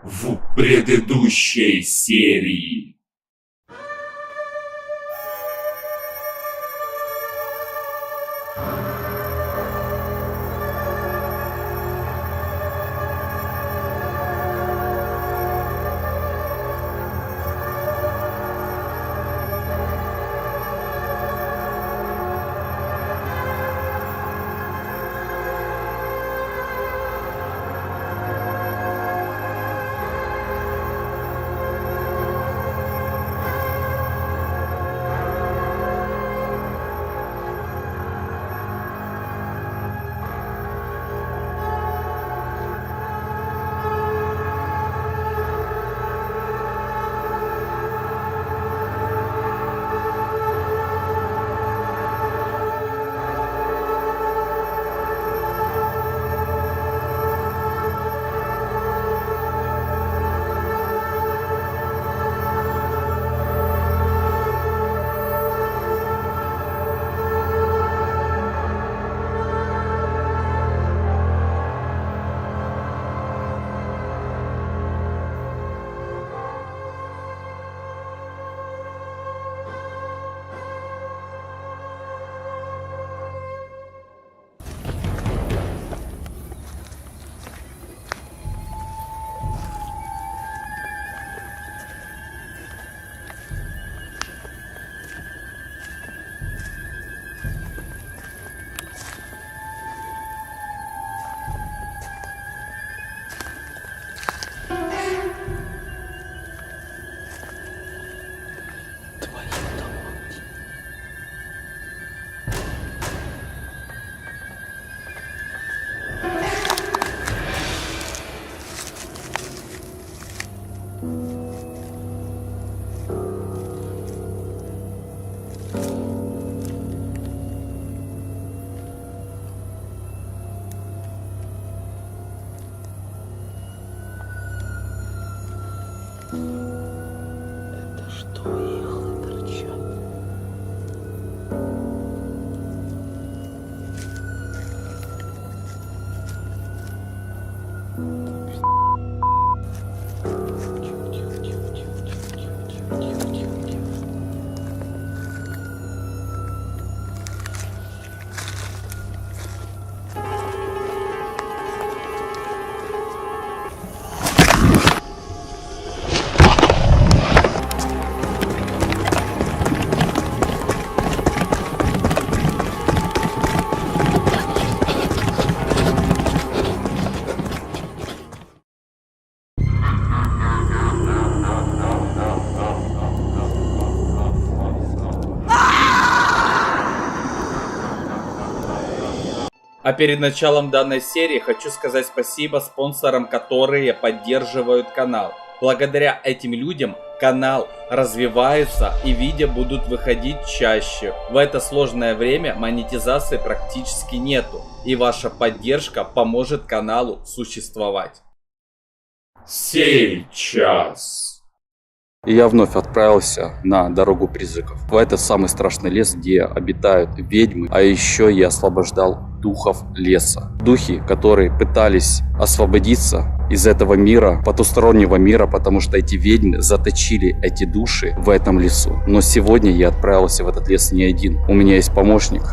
в предыдущей серии. Это что, иглы торчат? А перед началом данной серии хочу сказать спасибо спонсорам, которые поддерживают канал. Благодаря этим людям канал развивается и видео будут выходить чаще. В это сложное время монетизации практически нету. И ваша поддержка поможет каналу существовать. Сейчас. И я вновь отправился на дорогу призраков. В этот самый страшный лес, где обитают ведьмы. А еще я освобождал духов леса. Духи, которые пытались освободиться из этого мира, потустороннего мира, потому что эти ведьмы заточили эти души в этом лесу. Но сегодня я отправился в этот лес не один. У меня есть помощник.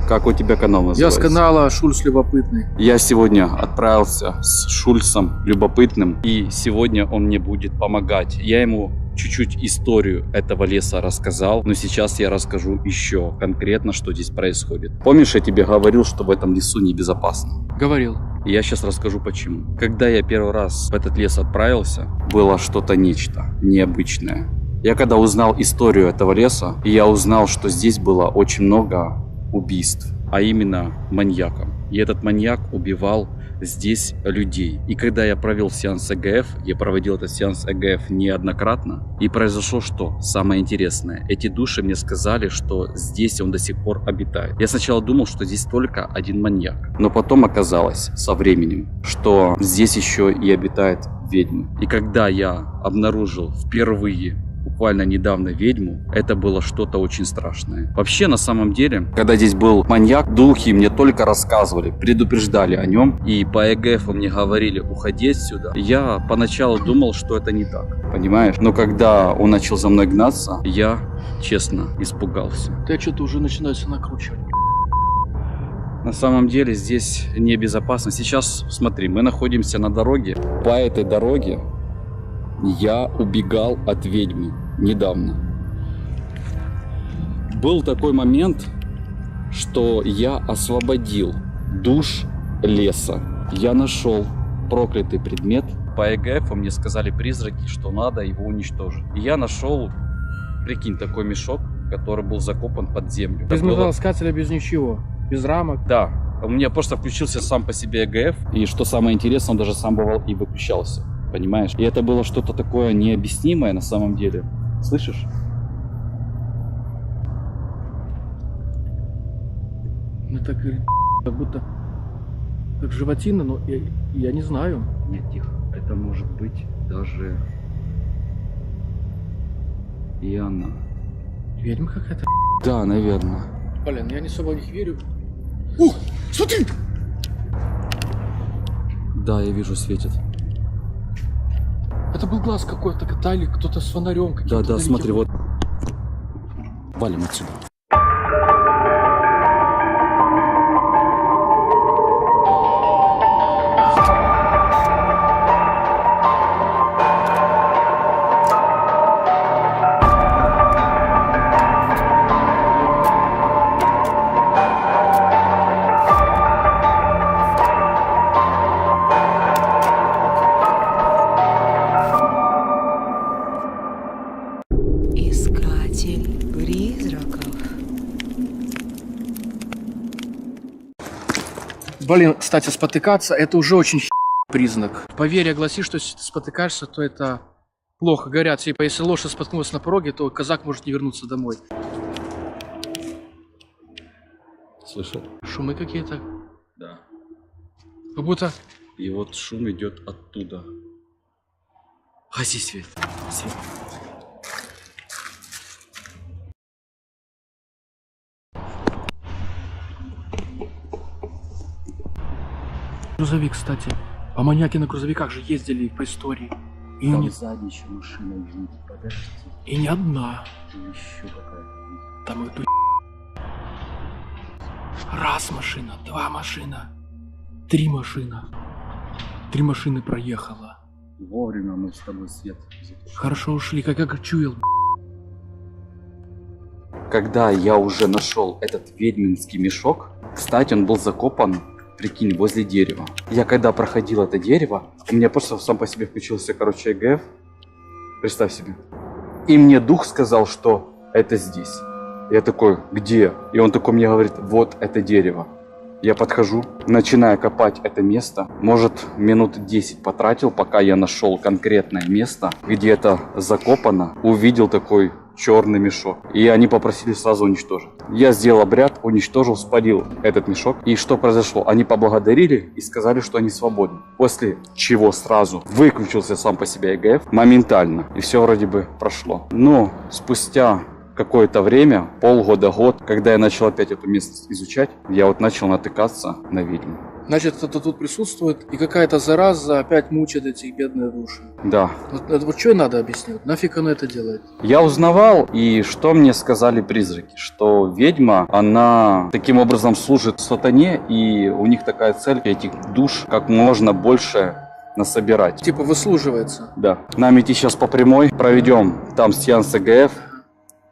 Как у тебя канал называется? Я с канала Шульц Любопытный. Я сегодня отправился с Шульцем Любопытным, и сегодня он мне будет помогать. Я ему чуть-чуть историю этого леса рассказал, но сейчас я расскажу еще конкретно, что здесь происходит. Помнишь, я тебе говорил, что в этом лесу небезопасно? Говорил. И я сейчас расскажу почему. Когда я первый раз в этот лес отправился, было что-то нечто необычное. Я когда узнал историю этого леса, и я узнал, что здесь было очень много убийств, а именно маньяком. И этот маньяк убивал здесь людей. И когда я провел сеанс ЭГФ, я проводил этот сеанс ЭГФ неоднократно, и произошло что? Самое интересное. Эти души мне сказали, что здесь он до сих пор обитает. Я сначала думал, что здесь только один маньяк. Но потом оказалось со временем, что здесь еще и обитают ведьмы. И когда я обнаружил впервые, буквально недавно ведьму, это было что-то очень страшное. Вообще, на самом деле, когда здесь был маньяк, духи мне только рассказывали, предупреждали о нем. И по ЭГФ мне говорили, уходи отсюда. Я поначалу думал, что это не так, понимаешь? Но когда он начал за мной гнаться, я, честно, испугался. Ты что-то уже начинаешь накручивать. На самом деле здесь небезопасно. Сейчас, смотри, мы находимся на дороге. По этой дороге я убегал от ведьмы недавно. Был такой момент, что я освободил душ леса. Я нашел проклятый предмет. По ЭГФ мне сказали призраки, что надо его уничтожить. И я нашел, прикинь, такой мешок, который был закопан под землю. Без металлоискателя, без ничего. Без рамок. Да, у меня просто включился сам по себе ЭГФ. И что самое интересное, он даже сам бывал и выключался. Понимаешь? И это было что-то такое необъяснимое на самом деле. Слышишь? Ну так, как будто как животина, но я не знаю. Нет, тихо. Это может быть даже и она. Ведьма какая-то. Да, наверное. Блин, я не особо в них верю. Ух, смотри! Да, я вижу, светит. Это был глаз какой-то, катали кто-то с фонарем. Да, смотри, вот. Валим отсюда. Искатель призраков. Блин, кстати, спотыкаться это уже очень признак. Поверье гласит, что если ты спотыкаешься, то это плохо. Говорят, типа, если лошадь споткнулась на пороге, то казак может не вернуться домой. Слышал? Шумы какие-то. Да. Как будто... И вот шум идет оттуда. Гаси свет. Свет. Грузовик, кстати. А маньяки на грузовиках же ездили по истории. И, Там не... сзади еще машина едет. Подожди. и не одна. Еще какая-то. Там эту раз машина, два машина, три машина. Три машины проехала. Вовремя мы с тобой свет запустили. Хорошо ушли, как я чуял. Когда я уже нашел этот ведьминский мешок, кстати, он был закопан, прикинь, возле дерева. Я когда проходил это дерево, у меня просто сам по себе включился, короче, ЭГФ. Представь себе. И мне дух сказал, что это здесь. Я такой, где? И он такой мне говорит, вот это дерево. Я подхожу, начинаю копать это место. Может, минут 10 потратил, пока я нашел конкретное место, где это закопано. Увидел такой черный мешок. И они попросили сразу уничтожить. Я сделал обряд, уничтожил, спалил этот мешок. И что произошло? Они поблагодарили и сказали, что они свободны. После чего сразу выключился сам по себе ЭГФ моментально. И все вроде бы прошло. Но спустя какое-то время, полгода-год, когда я начал опять эту местность изучать, я вот начал натыкаться на ведьму. Значит, кто-то тут присутствует, и какая-то зараза опять мучает этих бедных душ. Да. Вот что надо объяснять? Нафиг она это делает? Я узнавал, и что мне сказали призраки, что ведьма, она таким образом служит сатане, и у них такая цель этих душ как можно больше насобирать. Типа выслуживается. Да. Нам идти сейчас по прямой, проведем там сеанс ЭГФ.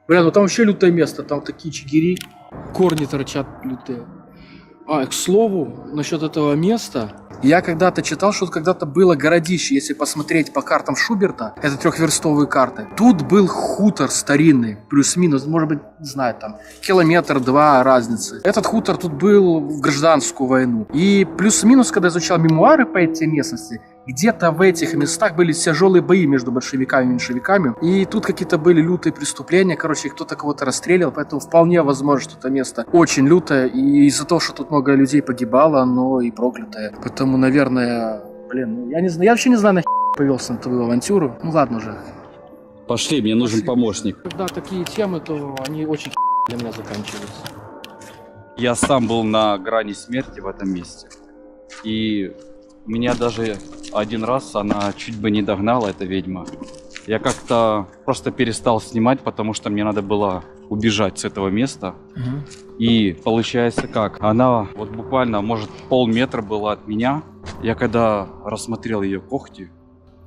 Бля, ну там вообще лютое место, там такие чигири, корни торчат лютые. А, к слову, насчет этого места, я когда-то читал, что когда-то было городище, если посмотреть по картам Шуберта, это трехверстовые карты. Тут был хутор старинный, плюс-минус, может быть, не знаю, там, километр-два разницы. Этот хутор тут был в гражданскую войну. И плюс-минус, когда изучал мемуары по этой местности, где-то в этих местах были тяжелые бои между большевиками и меньшевиками. И тут какие-то были лютые преступления. Короче, кто-то кого-то расстрелял. Поэтому вполне возможно, что это место очень лютое. И из-за того, что тут много людей погибало, оно и проклятое. Поэтому, наверное, блин, ну, я не знаю. Я вообще не знаю, нахер повелся на твою авантюру. Ну ладно уже. Пошли, мне нужен помощник. Когда такие темы, то они очень для меня заканчиваются. Я сам был на грани смерти в этом месте. И меня даже один раз она чуть бы не догнала, эта ведьма. Я как-то просто перестал снимать, потому что мне надо было убежать с этого места. И получается как? Она вот буквально, может, полметра была от меня. Я когда рассмотрел ее когти,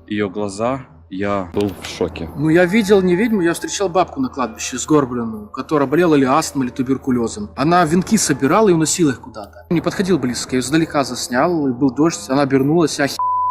ее глаза, я был в шоке. Ну, я видел не ведьму, я встречал бабку на кладбище сгорбленную, которая болела или астмой, или туберкулезом. Она венки собирала и уносила их куда-то. Не подходил близко, я издалека заснял, и был дождь, она обернулась,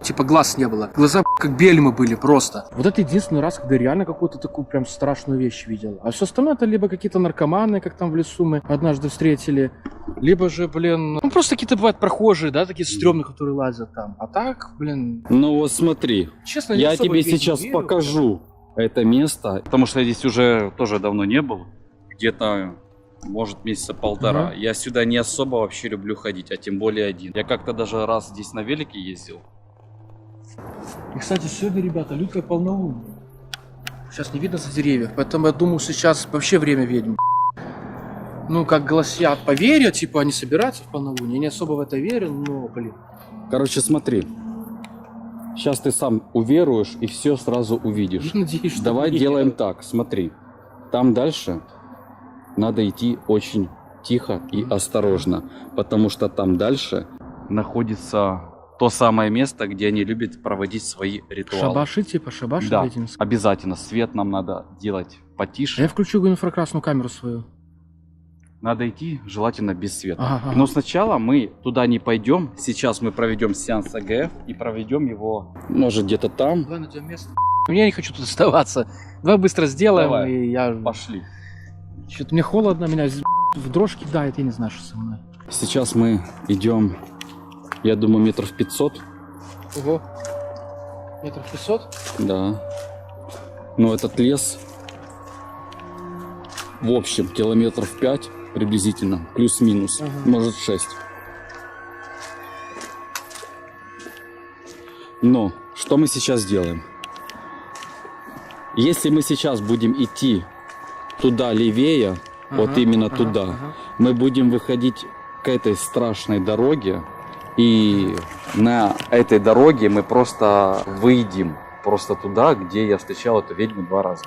типа глаз не было. Глаза как бельмы были просто. Вот это единственный раз, когда реально какую-то такую прям страшную вещь видел. А все остальное это либо какие-то наркоманы, как там в лесу мы однажды встретили, либо же, блин, ну просто какие-то бывают прохожие, да, такие стрёмные, которые лазят там. А так, блин... Ну вот смотри, Честно, я тебе сейчас покажу это место, потому что я здесь уже тоже давно не был, где-то, может, месяца полтора. Я сюда не особо вообще люблю ходить, а тем более один. Я как-то даже раз здесь на велике ездил. И, кстати, сегодня, ребята, лютое полнолуние. Сейчас не видно за деревьев, поэтому я думаю, сейчас вообще время ведьм. Ну, как гласят, поверят, типа, они собираются в полнолуние. Я не особо в это верю, но, блин. Короче, смотри. Сейчас ты сам уверуешь и все сразу увидишь. Я надеюсь, что Давай нет. делаем так, смотри. Там дальше надо идти очень тихо и осторожно, потому что там дальше находится то самое место, где они любят проводить свои ритуалы. Шабаши, типа, шабаши Да, этим. обязательно. Свет нам надо делать потише. Я включу инфракрасную камеру свою. Надо идти, желательно без света. Ага. Но сначала мы туда не пойдем. Сейчас мы проведем сеанс АГФ и проведем его, может, где-то там. Давай найдем место. Я не хочу тут оставаться. Давай быстро сделаем, Давай. и я... Пошли. Что-то мне холодно, меня в дрожь кидает, я не знаю, что со мной. Сейчас мы идем, я думаю, метров 500. Ого. Метров 500? Да. Но этот лес, в общем, километров 5 приблизительно, плюс-минус, может 6. Но что мы сейчас делаем? Если мы сейчас будем идти туда левее, вот именно туда, мы будем выходить к этой страшной дороге, и на этой дороге мы просто выйдем просто туда, где я встречал эту ведьму 2 раза.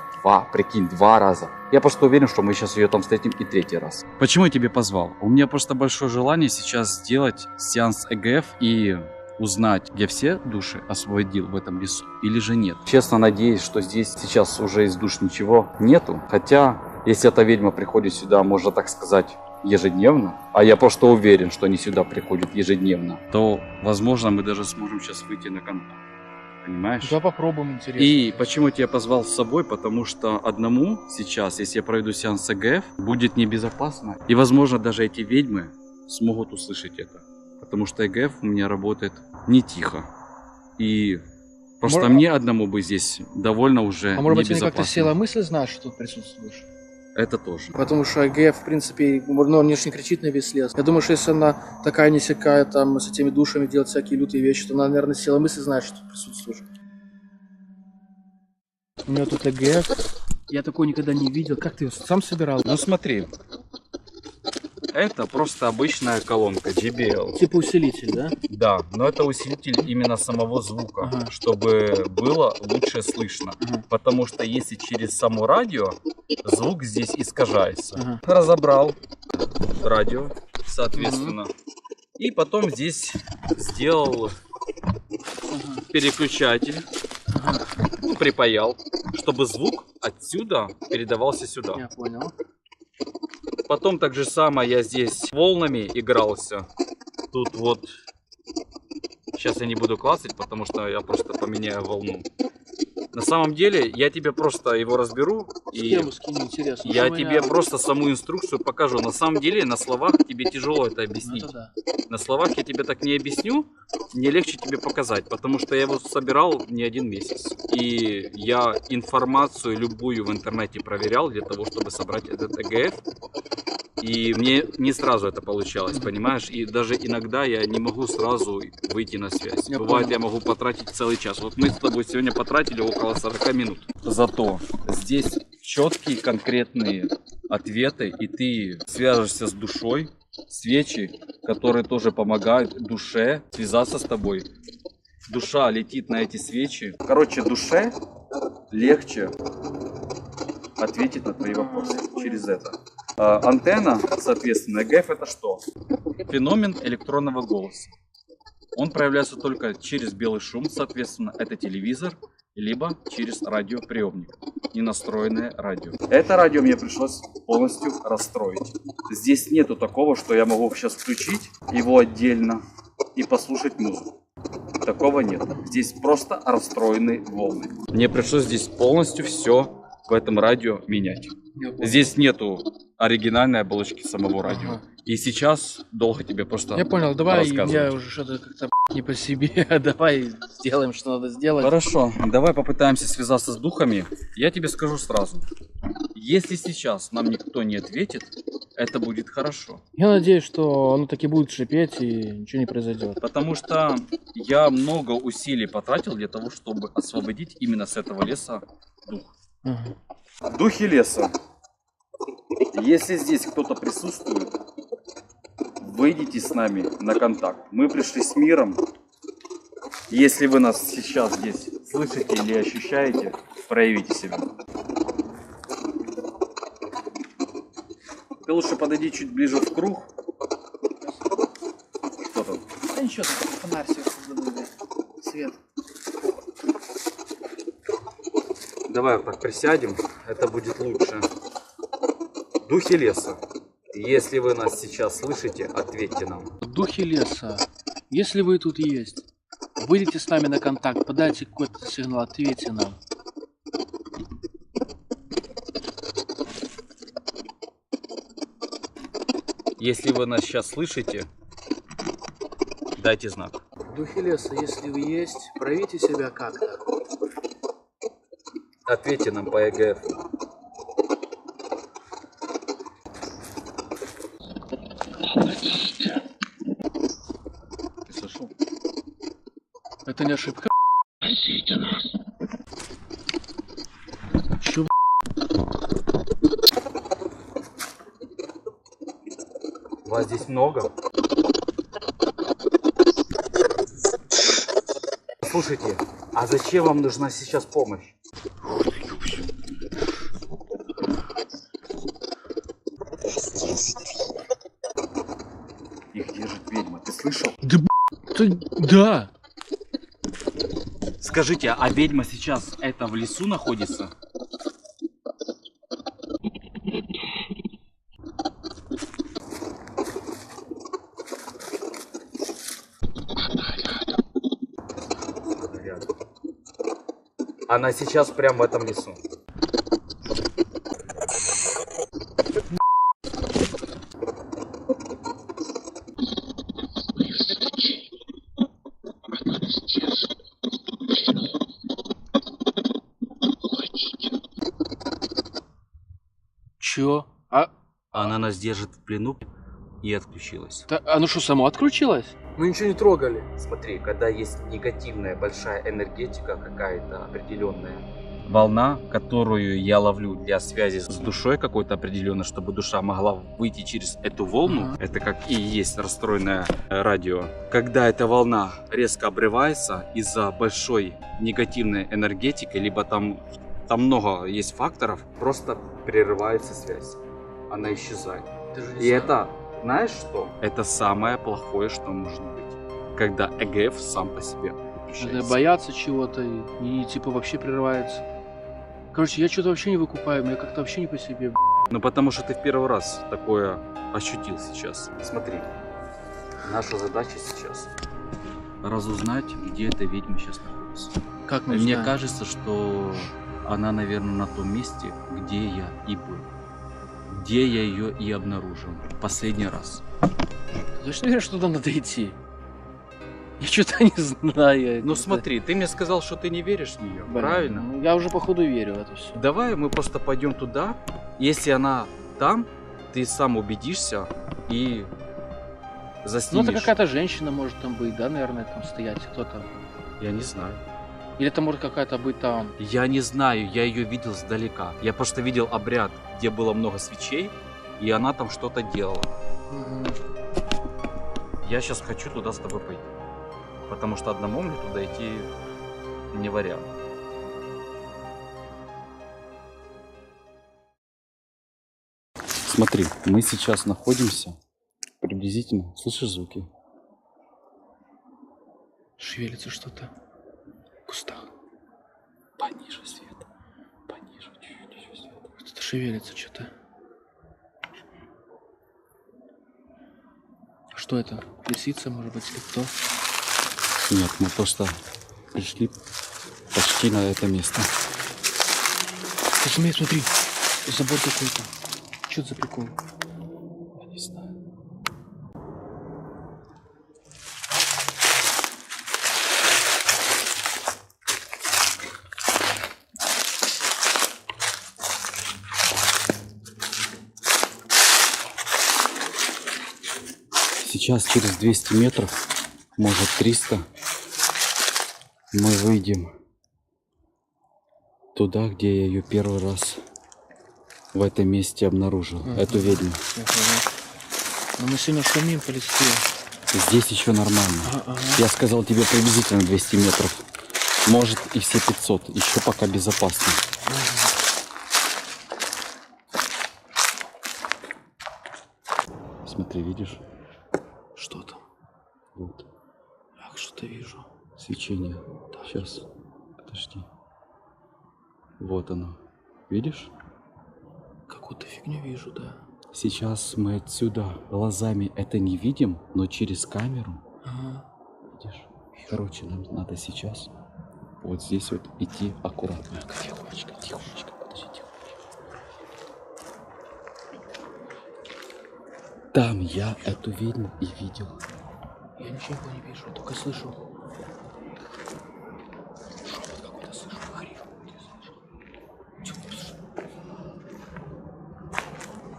Прикинь, 2 раза. Я просто уверен, что мы сейчас ее там встретим и 3-й раз. Почему я тебе позвал? У меня просто большое желание сейчас сделать сеанс ЭГФ и узнать, я все души освободил в этом лесу или же нет. Честно надеюсь, что здесь сейчас уже из душ ничего нету. Хотя, если эта ведьма приходит сюда, можно так сказать, ежедневно, а я просто уверен, что они сюда приходят ежедневно, то, возможно, мы даже сможем сейчас выйти на контакт. Понимаешь? Да, попробуем, интересно. И почему я тебя позвал с собой? Потому что одному сейчас, если я проведу сеанс ЭГФ, будет небезопасно. И, возможно, даже эти ведьмы смогут услышать это. Потому что ЭГФ у меня работает не тихо. И просто мне одному бы здесь довольно уже А может быть, они небезопасно. как-то села мысли знают, что тут присутствуешь? Это тоже. Потому что АГФ, в принципе, ну, он не кричит на весь лес. Я думаю, что если она такая несякая, там, с этими душами делает всякие лютые вещи, то она, наверное, села мысли знает, что тут присутствуешь. У меня тут АГФ. Я такой никогда не видел. Как ты его сам собирал? Ну смотри. Это просто обычная колонка JBL. Типа усилитель, да? Да, но это усилитель именно самого звука, чтобы было лучше слышно. Потому что если через само радио, звук здесь искажается. Разобрал радио, соответственно. И потом здесь сделал переключатель, ну, припаял, чтобы звук отсюда передавался сюда. Я понял. Потом так же самое я здесь волнами игрался. Тут вот, сейчас я не буду классить, потому что я просто поменяю волну. На самом деле, я тебе просто его разберу, и интересно. я тебе просто саму инструкцию покажу. На самом деле, на словах тебе тяжело это объяснить. На словах я тебе так не объясню, мне легче тебе показать, потому что я его собирал не 1 месяц. И я информацию любую в интернете проверял для того, чтобы собрать этот ЭГФ. И мне не сразу это получалось, понимаешь? И даже иногда я не могу сразу выйти на связь. Я Бывает, понял. я могу потратить целый час. Вот мы с тобой сегодня потратили около 40 минут. Зато здесь четкие, конкретные ответы, и ты свяжешься с душой. Свечи, которые тоже помогают душе связаться с тобой. Душа летит на эти свечи. Короче, душе легче ответить на твои вопросы через это. Антенна, соответственно, ЭГФ это что? Феномен электронного голоса. Он проявляется только через белый шум, соответственно, это телевизор, либо через радиоприемник, ненастроенное радио. Это радио мне пришлось полностью расстроить. Здесь нету такого, что я могу сейчас включить его отдельно и послушать музыку. Такого нет. Здесь просто расстроенные волны. Мне пришлось здесь полностью все в этом радио менять. Здесь нету оригинальной оболочки самого радио. Ага. И сейчас долго тебе просто Я понял, давай, рассказывать. я уже что-то как-то не по себе. Давай сделаем, что надо сделать. Хорошо, давай попытаемся связаться с духами. Я тебе скажу сразу. Если сейчас нам никто не ответит, это будет хорошо. Я надеюсь, что оно таки будет шипеть и ничего не произойдет. Потому что я много усилий потратил для того, чтобы освободить именно с этого леса дух. Ага. Духи леса. Если здесь кто-то присутствует, выйдите с нами на контакт. Мы пришли с миром. Если вы нас сейчас здесь слышите или ощущаете, проявите себя. Ты лучше подойди чуть ближе в круг. Что там? Да ничего, тут фонарь сверху, свет. Давай вот так присядем, это будет лучше. Духи леса. Если вы нас сейчас слышите, ответьте нам. Духи леса, если вы тут есть, выйдите с нами на контакт, подайте какой-то сигнал, ответьте нам. Если вы нас сейчас слышите, дайте знак. Духи леса, если вы есть, проявите себя как-то. Ответьте нам по ЭГФ. Ты слышал? Это не ошибка. Чё, Вас здесь много? Слушайте, а зачем вам нужна сейчас помощь? Их держит ведьма, ты слышал? Да. Скажите, а ведьма сейчас это в лесу находится? Она сейчас прямо в этом лесу. Чё? Она нас держит в плену и отключилась. Оно что, само отключилось? Мы ничего не трогали. Смотри, когда есть негативная большая энергетика какая-то определенная, волна, которую я ловлю для связи с душой какой-то определенной, чтобы душа могла выйти через эту волну, Ага. это как и есть расстроенное радио. Когда эта волна резко обрывается из-за большой негативной энергетики, либо там много есть факторов, просто прерывается связь. Она исчезает. И это, знаешь что? Это самое плохое, что может быть. Когда ЭГФ сам по себе выключается. Боятся чего-то и типа вообще прерывается. Короче, я что-то вообще не выкупаю, мне как-то вообще не по себе. Ну потому что ты в первый раз такое ощутил сейчас. Смотри, наша задача сейчас разузнать, где эта ведьма сейчас находится. Как мы Мне знаем? кажется, что она, наверное, на том месте, где я и был. Где я ее и обнаружил. Последний раз. Ты точно веришь, что туда надо идти? Я что-то не знаю. Ну смотри, ты мне сказал, что ты не веришь в нее, Блин, правильно? ну, я уже походу верю в это все. Давай мы просто пойдем туда. Если она там, ты сам убедишься и Ну, заснимешь. это какая-то женщина может там быть, да, наверное, там стоять. Кто там? Я не знаю. Или это может какая-то быть там... Я не знаю, я ее видел сдалека. Я просто видел обряд, где было много свечей, и она там что-то делала. Мгм. Я сейчас хочу туда с тобой пойти. Потому что одному мне туда идти не вариант. Смотри, мы сейчас находимся приблизительно... Слышишь звуки? Шевелится что-то в кустах. Пониже свет. Пониже, чуть-чуть свет. Что-то шевелится что-то. Что это? Лисица, может быть, или кто? Нет, мы просто пришли почти на это место. Ты смотри, забор какой-то. Что это за прикол? Я не знаю. Сейчас через 200 метров, может 300, мы выйдем туда, где я ее первый раз в этом месте обнаружил, эту ведьму. Но мы сегодня шумим по листве. Здесь еще нормально. Ага. Я сказал тебе приблизительно 200 метров. Может и все 500. Еще пока безопасно. Смотри, видишь? Что там? Вот. Ах, что-то вижу. Свечение. Сейчас. Подожди. Вот оно. Видишь? Какую-то фигню вижу, да. Сейчас мы отсюда глазами это не видим, но через камеру. Ага. Видишь? Короче, нам надо сейчас вот здесь вот идти аккуратно. Тихонечко, тихонечко, подожди, тихонечко. Там я эту ведьму и видел. Я ничего не вижу, только слышу. Шепот какой-то слышу, хрип. Чего слышу?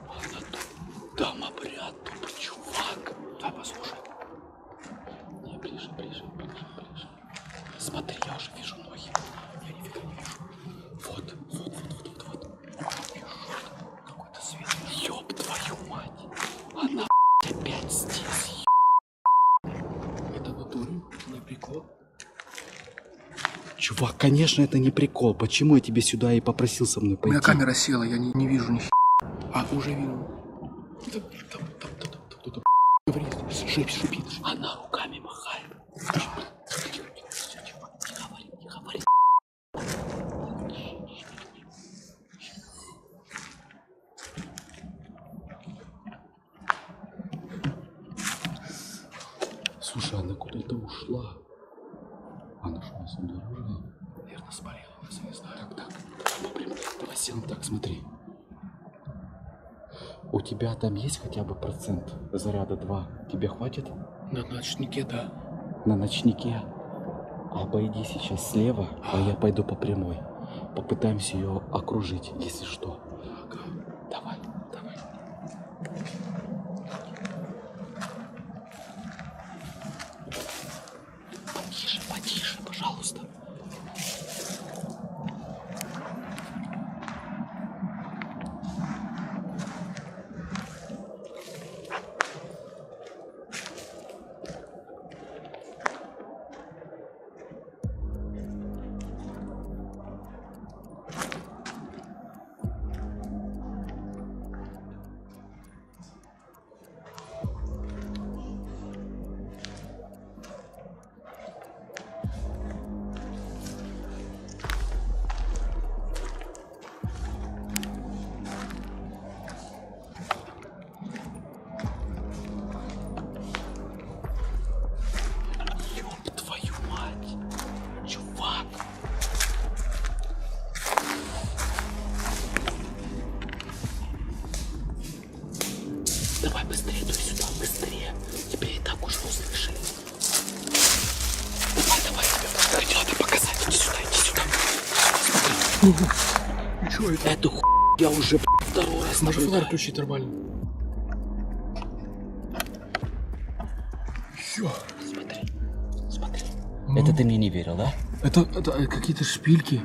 Она тут. Там обряд, тупо чувак. Да, послушай. Не, ближе, ближе, ближе, ближе. Смотри, я уже вижу ноги. Я нифига не вижу. Вот, вот, вот, вот, вот, вот. Вижу какой-то свет. Ёб твою мать. Она, опять здесь. Это натуре, не прикол. Чувак, конечно, это не прикол. Почему я тебе сюда и попросил со мной У пойти? меня камера села, я не вижу ни хера. А, уже вижу. Говори, шипит. Она руками махает. Не говори. Слушай, она куда-то ушла. Она что, нас обнаружила? Наверное, спалила нас, я не знаю. Так, давай сел так, смотри. У тебя там есть хотя бы процент заряда 2? Тебе хватит? На ночнике, да. На ночнике. Обойди сейчас слева, а я пойду по прямой. Попытаемся ее окружить, если что. Ага. Давай. Потише, пожалуйста. Давай быстрее, иди сюда, быстрее. Тебя и так уже услышали. Давай, тебе надо показать. Иди сюда. Что это? Эту я уже второй раз Можно фонарь наблюдаю. включить нормально? Чё? Смотри. Ну. Это ты мне не верил, да? Это какие-то шпильки.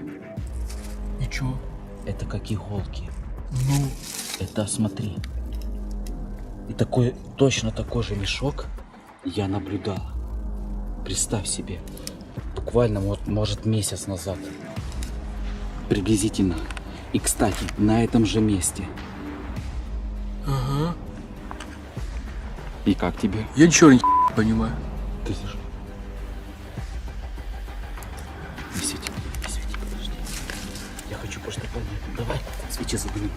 И чё? Это как иголки. Ну, Это смотри. И такой, точно такой же мешок я наблюдал. Представь себе. Буквально, может, месяц назад. Приблизительно. И, кстати, на этом же месте. ага. И как тебе? Я ничего не понимаю. Ты слышишь? Не свети, подожди. Я хочу просто понять. Давай, свечи задуй.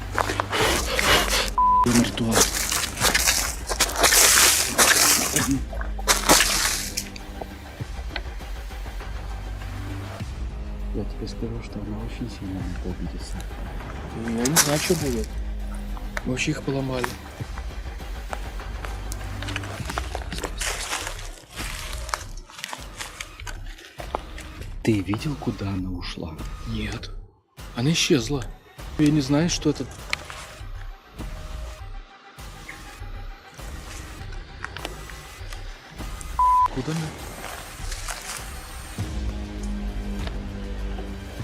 Ритуал. Я тебе скажу, что она очень сильно на это обидится. Я не знаю, что будет. Вообще их поломали. Ты видел, куда она ушла? Нет. Она исчезла. Я не знаю, что это. Куда она?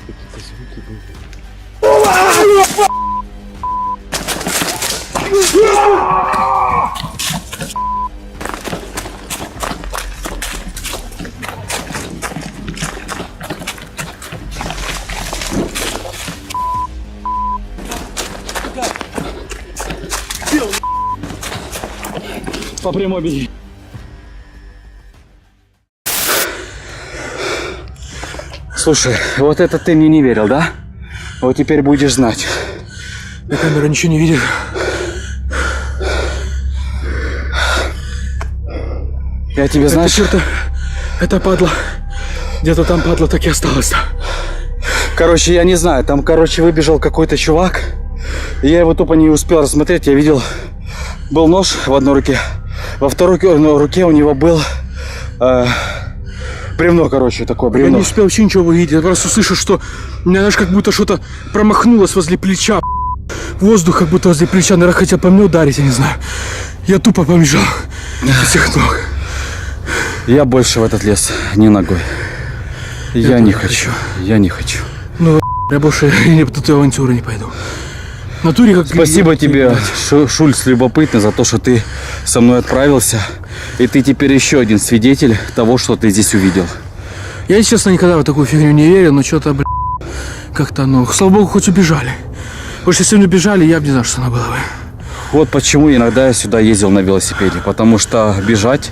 Какие-то звуки были. По прямой беги. Слушай, вот это ты мне не верил, да? Вот теперь будешь знать. На камеру ничего не видит. Я тебе, знаешь... Это падла. Где-то там падла так и осталось. Короче, я не знаю, там, выбежал какой-то чувак. И я его тупо не успел рассмотреть. Я видел, был нож в одной руке. Во второй руке у него был бревно, такое бревно. Я не успел вообще ничего увидеть. Я просто слышу, что у меня, знаешь, как будто что-то промахнулось возле плеча. Воздух как будто возле плеча. Наверное, хотел по мне ударить, я не знаю. Я тупо побежал. Со всех ног. Я больше в этот лес не ногой. Я не хочу. Я не хочу. Ну, я больше ни по той авантюры не пойду. В натуре как... Спасибо тебе, Шульц, любопытный, за то, что ты со мной отправился. И ты теперь еще один свидетель того, что ты здесь увидел. Я, честно, никогда в такую фигню не верил, но что-то, как-то, слава богу, хоть убежали. Потому что если бы не убежали, я бы не знал, что она была бы. Вот почему иногда я сюда ездил на велосипеде. Потому что бежать,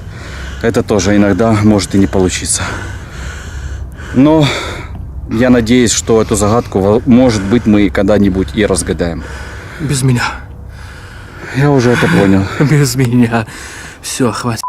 это тоже иногда может и не получиться. Но я надеюсь, что эту загадку, может быть, мы когда-нибудь и разгадаем. Без меня. Я уже это понял. Без меня. Все, хватит.